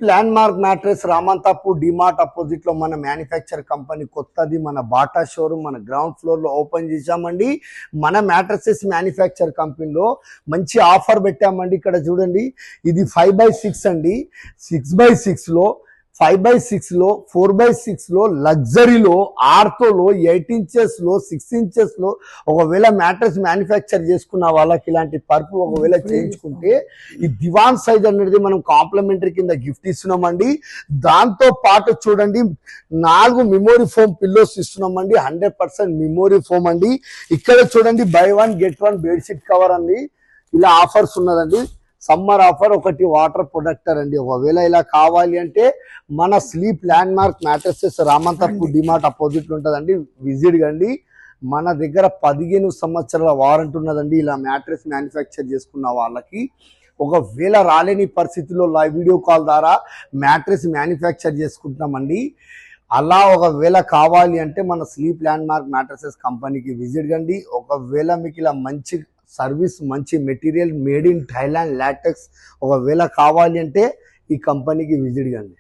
Land mark mattress Ramanthapur DMart opposite లో మన manufacture company కొత్తది మన బాటా షోరూమ్ మన గ్రౌండ్ ఫ్లోర్ లో ఓపెన్ చేశామండి. మన మ్యాట్రసెస్ మ్యానుఫ్యాక్చర్ కంపెనీలో మంచి ఆఫర్ పెట్టామండి. ఇక్కడ చూడండి, ఇది 5x6 అండి. 6x6 లో 5x6 లో 4x6 లో లగ్జరీలో ఆర్థోలో 8 ఇంచెస్ లో 6 ఇంచెస్ లో ఒకవేళ మ్యాట్రెస్ మ్యానుఫ్యాక్చర్ చేసుకున్న వాళ్ళకి ఇలాంటి పర్పు ఒకవేళ చేయించుకుంటే ఈ దివాన్ సైజ్ అనేది మనం కాంప్లిమెంటరీ కింద గిఫ్ట్ ఇస్తున్నామండి. దాంతో పాటు చూడండి 4 మెమోరీ ఫోమ్ పిల్లోస్ ఇస్తున్నామండి. 100% మెమోరీ ఫోమ్ అండి. ఇక్కడ చూడండి బై 1 గెట్ 1 బెడ్షీట్ కవర్ అండి. ఇలా ఆఫర్స్ ఉన్నదండి. సమ్మర్ ఆఫర్ ఒకటి వాటర్ ప్రొటెక్టర్ అండి. ఒకవేళ ఇలా కావాలి అంటే మన sleep land mark mattresses Ramanthapur DMart opposite లో ఉంటుందండి. విజిట్ కండి. మన దగ్గర 15 సంవత్సరాల వారంటీ ఉన్నదండి. ఇలా మ్యాట్రెస్ మ్యానుఫ్యాక్చర్ చేసుకున్న వాళ్ళకి ఒకవేళ రాలేని పరిస్థితుల్లో వీడియో కాల్ ద్వారా మ్యాట్రెస్ మ్యానుఫ్యాక్చర్ చేసుకుంటున్నామండి. అలా ఒకవేళ కావాలి అంటే మన స్లీప్ ల్యాండ్ మార్క్ మ్యాట్రసెస్ కంపెనీకి విజిట్ కండి. ఒకవేళ మీకు ఇలా మంచి సర్వీస్ మంచి material made in Thailand LaTeX ఒకవేళ కావాలి అంటే ఈ కంపెనీకి విజిట్ కండి.